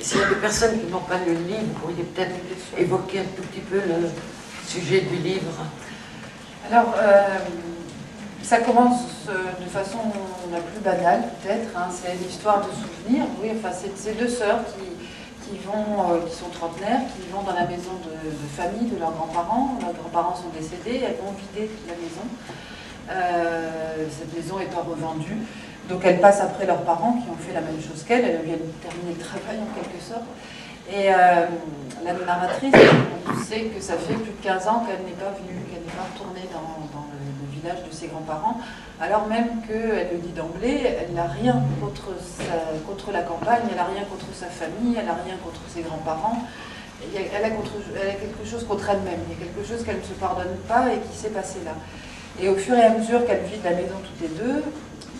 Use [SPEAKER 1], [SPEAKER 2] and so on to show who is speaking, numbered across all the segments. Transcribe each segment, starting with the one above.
[SPEAKER 1] S'il y a des personnes qui n'ont pas le livre, vous pourriez peut-être évoquer un tout petit peu le sujet du livre.
[SPEAKER 2] Alors, ça commence de façon la plus banale, peut-être. Hein, c'est l'histoire de souvenirs. Oui, enfin, c'est ces deux sœurs qui sont trentenaires, qui vont dans la maison de famille de leurs grands-parents. Leurs grands-parents sont décédés, elles vont vider la maison. Cette maison n'est pas revendue. Donc elles passent après leurs parents qui ont fait la même chose qu'elles. Elles viennent terminer le travail en quelque sorte. Et la narratrice, on sait que ça fait plus de 15 ans qu'elle n'est pas venue, qu'elle n'est pas retournée dans le village de ses grands-parents, alors même qu'elle le dit d'emblée, elle n'a rien contre la campagne, elle n'a rien contre sa famille, elle n'a rien contre ses grands-parents. Elle a quelque chose contre elle-même, il y a quelque chose qu'elle ne se pardonne pas et qui s'est passé là. Et au fur et à mesure qu'elle vit la maison toutes les deux,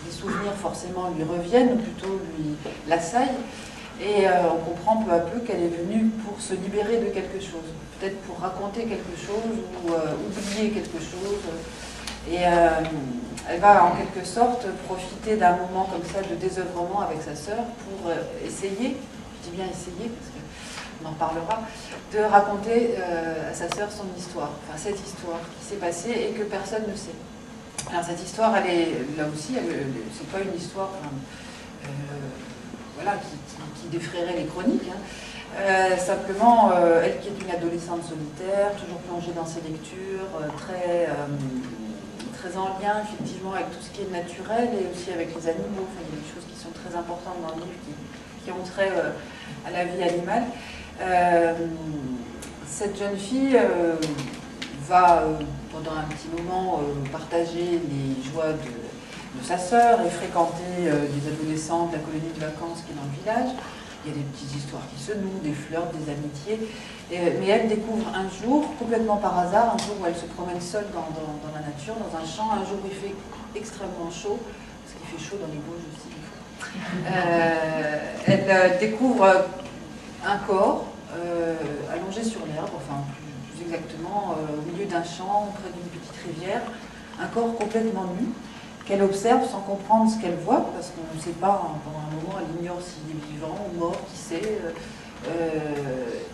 [SPEAKER 2] les souvenirs forcément lui reviennent, ou plutôt lui l'assaillent. Et on comprend peu à peu qu'elle est venue pour se libérer de quelque chose, peut-être pour raconter quelque chose ou oublier quelque chose. Et elle va en quelque sorte profiter d'un moment comme ça de désœuvrement avec sa sœur pour essayer, je dis bien essayer parce qu'on en parlera, de raconter à sa sœur son histoire, enfin cette histoire qui s'est passée et que personne ne sait. Alors cette histoire, elle est là aussi, c'est pas une histoire voilà, qui défrayerait les chroniques. Hein. Simplement, elle qui est une adolescente solitaire, toujours plongée dans ses lectures, très en lien effectivement avec tout ce qui est naturel et aussi avec les animaux. Enfin, il y a des choses qui sont très importantes dans le livre qui ont trait à la vie animale. Cette jeune fille va pendant un petit moment partager les joies de sa sœur et fréquenter des adolescents de la colonie de vacances qui est dans le village. Il y a des petites histoires qui se nouent, des flirts, des amitiés. Mais elle découvre un jour, complètement par hasard, un jour où elle se promène seule dans la nature, dans un champ, un jour où il fait extrêmement chaud, parce qu'il fait chaud dans les Vosges aussi. Elle découvre un corps allongé sur l'herbe, enfin plus exactement au milieu d'un champ, près d'une petite rivière, un corps complètement nu, qu'elle observe sans comprendre ce qu'elle voit, parce qu'on ne sait pas, pendant un moment, elle ignore s'il est vivant ou mort, qui sait.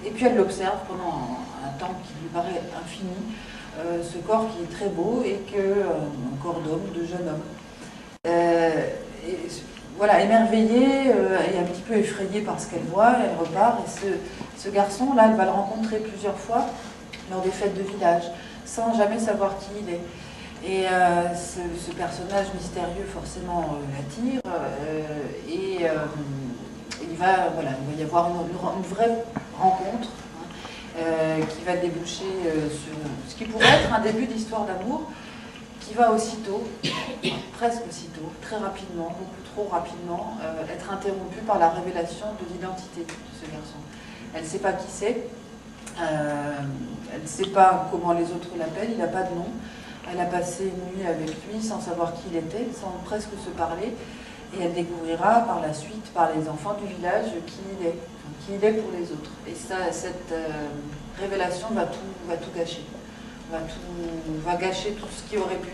[SPEAKER 2] Et puis elle l'observe pendant un temps qui lui paraît infini, ce corps qui est très beau et un corps d'homme, de jeune homme. Et voilà, émerveillée et un petit peu effrayée par ce qu'elle voit, elle repart. Et ce garçon-là, elle va le rencontrer plusieurs fois lors des fêtes de village, sans jamais savoir qui il est. Et ce personnage mystérieux forcément l'attire et il va y avoir une vraie rencontre qui va déboucher sur ce qui pourrait être un début d'histoire d'amour qui va aussitôt, presque aussitôt, très rapidement, beaucoup trop rapidement, être interrompu par la révélation de l'identité de ce garçon. Elle ne sait pas qui c'est, elle ne sait pas comment les autres l'appellent, il n'a pas de nom. Elle a passé une nuit avec lui sans savoir qui il était, sans presque se parler. Et elle découvrira par la suite, par les enfants du village, qui il est pour les autres. Et ça, cette révélation va tout gâcher. Va gâcher tout ce qui aurait pu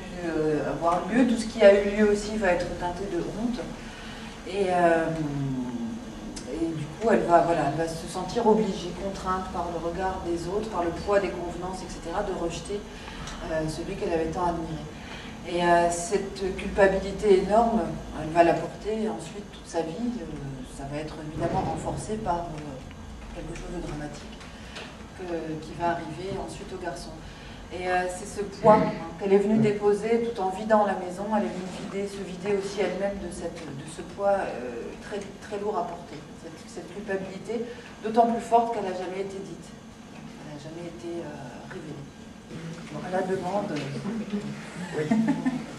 [SPEAKER 2] avoir lieu, tout ce qui a eu lieu aussi va être teinté de honte. Et du coup, elle va se sentir obligée, contrainte par le regard des autres, par le poids des convenances, etc., de rejeter celui qu'elle avait tant admiré. Et cette culpabilité énorme, elle va la porter ensuite toute sa vie. Ça va être évidemment renforcé par quelque chose de dramatique qui va arriver ensuite au garçon. Et c'est ce poids qu'elle est venue déposer tout en vidant la maison. Elle est venue se vider aussi elle-même de ce poids très, très lourd à porter. Cette culpabilité, d'autant plus forte qu'elle n'a jamais été dite. Elle n'a jamais été révélée. À la demande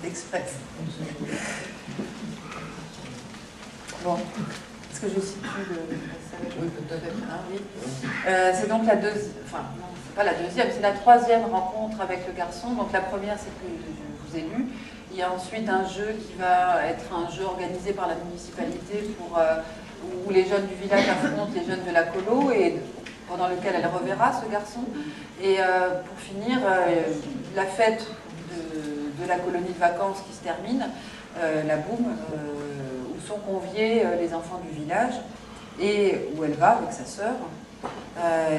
[SPEAKER 2] express. Bon, est-ce que je situe le passage?
[SPEAKER 1] Oui, peut-être.
[SPEAKER 2] Ah, oui. C'est donc la deuxième, enfin non, c'est pas la deuxième, c'est la troisième rencontre avec le garçon. Donc la première, c'est que je vous ai lu. Il y a ensuite un jeu qui va être un jeu organisé par la municipalité où les jeunes du village affrontent les jeunes de la colo et pendant lequel elle reverra ce garçon. Et pour finir, la fête de la colonie de vacances qui se termine, la boum, où sont conviés les enfants du village. et où elle va avec sa sœur,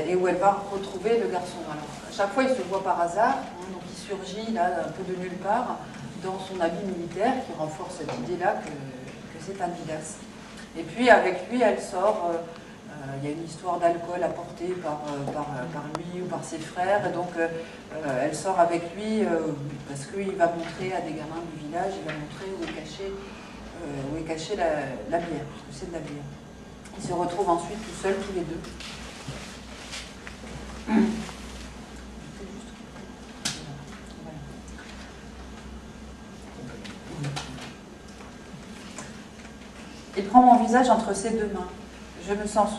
[SPEAKER 2] et où elle va retrouver le garçon. Alors, à chaque fois, il se voit par hasard, hein, donc il surgit là un peu de nulle part dans son habit militaire qui renforce cette idée-là que c'est un Midas. Et puis avec lui, elle sort. Il y a une histoire d'alcool apportée par lui ou par ses frères, et donc elle sort avec lui parce qu'il va montrer à des gamins du village, il va montrer où est cachée la bière, parce que c'est de la bière. Ils se retrouvent ensuite tout seuls, tous les deux. Il prend mon visage entre ses deux mains. Je sens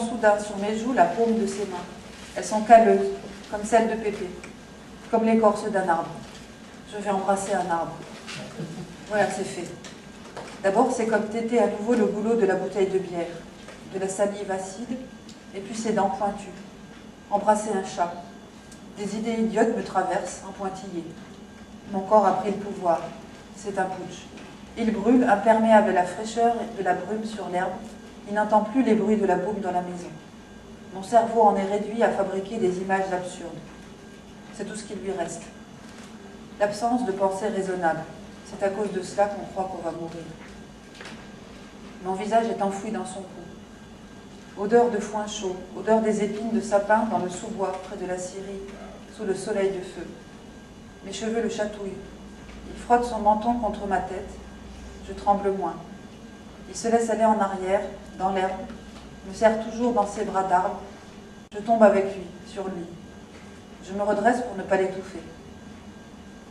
[SPEAKER 2] soudain sur mes joues la paume de ses mains. Elles sont calleuses, comme celles de Pépé, comme l'écorce d'un arbre. Je vais embrasser un arbre. Voilà, c'est fait. D'abord, c'est comme téter à nouveau le goulot de la bouteille de bière, de la salive acide, et puis ses dents pointues. Embrasser un chat. Des idées idiotes me traversent en pointillé. Mon corps a pris le pouvoir. C'est un putsch. Il brûle, imperméable à la fraîcheur de la brume sur l'herbe. Il n'entend plus les bruits de la boum dans la maison. Mon cerveau en est réduit à fabriquer des images absurdes. C'est tout ce qui lui reste. L'absence de pensée raisonnable. C'est à cause de cela qu'on croit qu'on va mourir. Mon visage est enfoui dans son cou. Odeur de foin chaud, odeur des épines de sapin dans le sous-bois près de la scierie, sous le soleil de feu. Mes cheveux le chatouillent. Il frotte son menton contre ma tête. Je tremble moins. Il se laisse aller en arrière, dans l'herbe, me serre toujours dans ses bras d'arbre. Je tombe avec lui, sur lui. Je me redresse pour ne pas l'étouffer.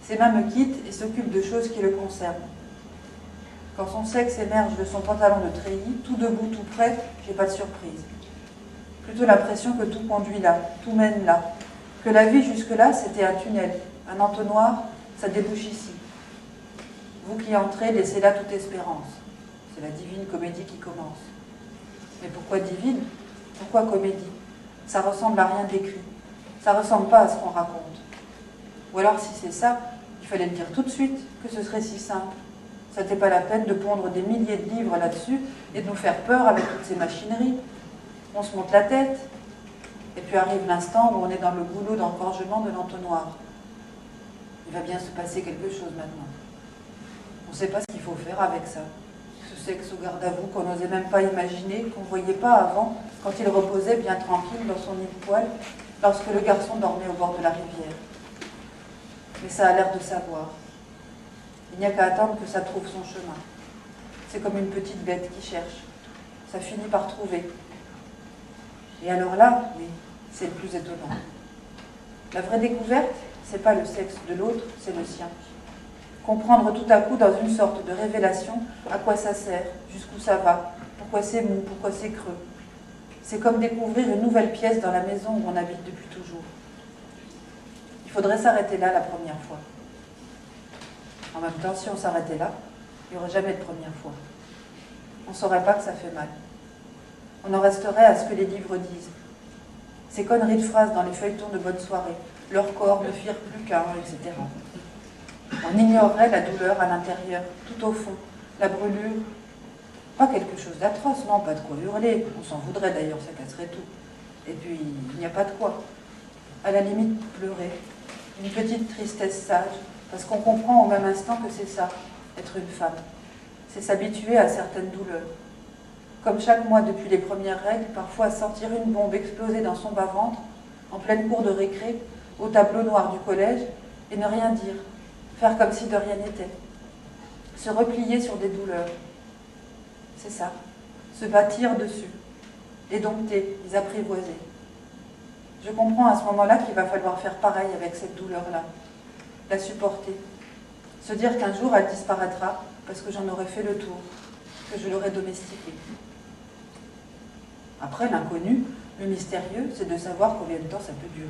[SPEAKER 2] Ses mains me quittent et s'occupent de choses qui le concernent. Quand son sexe émerge de son pantalon de treillis, tout debout, tout près, j'ai pas de surprise. Plutôt l'impression que tout conduit là, tout mène là. Que la vie jusque-là, c'était un tunnel, un entonnoir, ça débouche ici. Vous qui entrez, laissez là toute espérance. C'est la divine comédie qui commence. Mais pourquoi divine? Pourquoi comédie? Ça ressemble à rien d'écrit. Ça ressemble pas à ce qu'on raconte. Ou alors, si c'est ça, il fallait le dire tout de suite, que ce serait si simple. Ça n'était pas la peine de pondre des milliers de livres là-dessus et de nous faire peur avec toutes ces machineries. On se monte la tête, et puis arrive l'instant où on est dans le goulot d'engorgement de l'entonnoir. Il va bien se passer quelque chose maintenant. On ne sait pas ce qu'il faut faire avec ça. Ce sexe au garde à vous qu'on n'osait même pas imaginer, qu'on ne voyait pas avant, quand il reposait bien tranquille dans son nid de poil, lorsque le garçon dormait au bord de la rivière. Mais ça a l'air de savoir. Il n'y a qu'à attendre que ça trouve son chemin. C'est comme une petite bête qui cherche. Ça finit par trouver. Et alors là, oui, c'est le plus étonnant. La vraie découverte, c'est pas le sexe de l'autre, c'est le sien. Comprendre tout à coup, dans une sorte de révélation, à quoi ça sert, jusqu'où ça va, pourquoi c'est mou, pourquoi c'est creux. C'est comme découvrir une nouvelle pièce dans la maison où on habite depuis toujours. Il faudrait s'arrêter là la première fois. En même temps, si on s'arrêtait là, il n'y aurait jamais de première fois. On ne saurait pas que ça fait mal. On en resterait à ce que les livres disent. Ces conneries de phrases dans les feuilletons de bonne soirée, leur corps ne firent plus qu'un, etc. On ignorerait la douleur à l'intérieur, tout au fond, la brûlure. Pas quelque chose d'atroce, non, pas de quoi hurler. On s'en voudrait d'ailleurs, ça casserait tout. Et puis, il n'y a pas de quoi. À la limite, pleurer. Une petite tristesse sage, parce qu'on comprend au même instant que c'est ça, être une femme. C'est s'habituer à certaines douleurs. Comme chaque mois depuis les premières règles, parfois sentir une bombe exploser dans son bas-ventre, en pleine cour de récré, au tableau noir du collège, et ne rien dire, faire comme si de rien n'était. Se replier sur des douleurs. C'est ça, se bâtir dessus, les dompter, les apprivoiser. Je comprends à ce moment-là qu'il va falloir faire pareil avec cette douleur-là, la supporter, se dire qu'un jour elle disparaîtra parce que j'en aurai fait le tour, que je l'aurai domestiquée. Après, l'inconnu, le mystérieux, c'est de savoir combien de temps ça peut durer.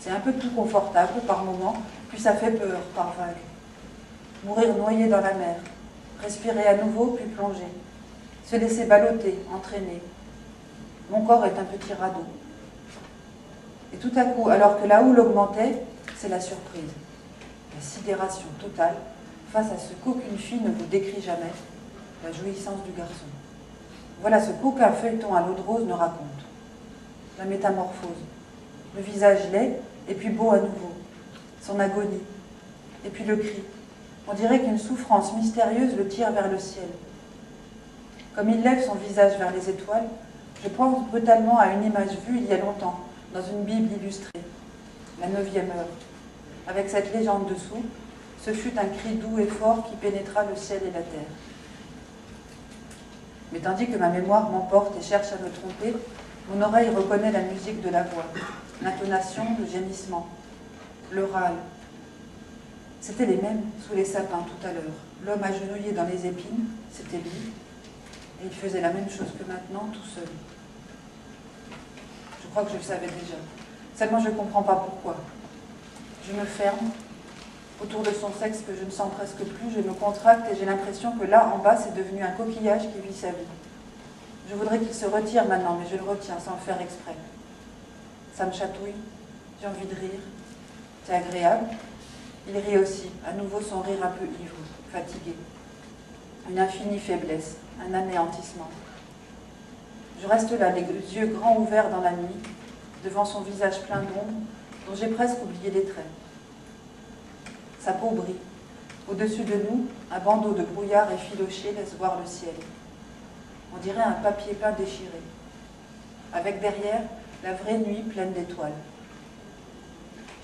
[SPEAKER 2] C'est un peu plus confortable par moment, puis ça fait peur par vague. Mourir noyé dans la mer, respirer à nouveau, puis plonger, se laisser balloter, entraîner. Mon corps est un petit radeau. Et tout à coup, alors que la houle augmentait, c'est la surprise, la sidération totale face à ce qu'aucune fille ne vous décrit jamais, la jouissance du garçon. Voilà ce qu'aucun feuilleton à l'eau de rose ne raconte. La métamorphose, le visage laid et puis beau à nouveau, son agonie, et puis le cri. On dirait qu'une souffrance mystérieuse le tire vers le ciel. Comme il lève son visage vers les étoiles, je pense brutalement à une image vue il y a longtemps, dans une Bible illustrée, la 9e heure. Avec cette légende dessous, ce fut un cri doux et fort qui pénétra le ciel et la terre. Mais tandis que ma mémoire m'emporte et cherche à me tromper, mon oreille reconnaît la musique de la voix, l'intonation, le gémissement, le râle. C'étaient les mêmes sous les sapins tout à l'heure. L'homme agenouillé dans les épines, c'était lui, et il faisait la même chose que maintenant, tout seul. Je crois que je le savais déjà. Seulement je ne comprends pas pourquoi. Je me ferme autour de son sexe que je ne sens presque plus, je me contracte et j'ai l'impression que là, en bas, c'est devenu un coquillage qui vit sa vie. Je voudrais qu'il se retire maintenant, mais je le retiens sans le faire exprès. Ça me chatouille, j'ai envie de rire. C'est agréable. Il rit aussi, à nouveau son rire un peu ivre, fatigué. Une infinie faiblesse, un anéantissement. Je reste là, les yeux grands ouverts dans la nuit, devant son visage plein d'ombre, dont j'ai presque oublié les traits. Sa peau brille. Au-dessus de nous, un bandeau de brouillard effiloché laisse voir le ciel. On dirait un papier peint déchiré. Avec derrière, la vraie nuit pleine d'étoiles.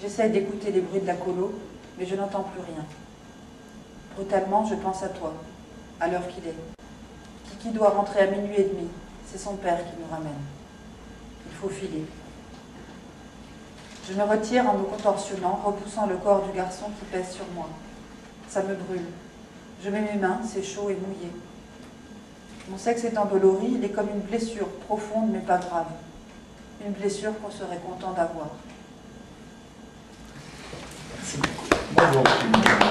[SPEAKER 2] J'essaie d'écouter les bruits de la colo, mais je n'entends plus rien. Brutalement, je pense à toi, à l'heure qu'il est. Kiki doit rentrer à 00h30. C'est son père qui nous ramène. Il faut filer. Je me retire en me contorsionnant, repoussant le corps du garçon qui pèse sur moi. Ça me brûle. Je mets mes mains, c'est chaud et mouillé. Mon sexe est endolori, il est comme une blessure profonde mais pas grave. Une blessure qu'on serait content d'avoir.
[SPEAKER 3] Merci beaucoup. Bravo.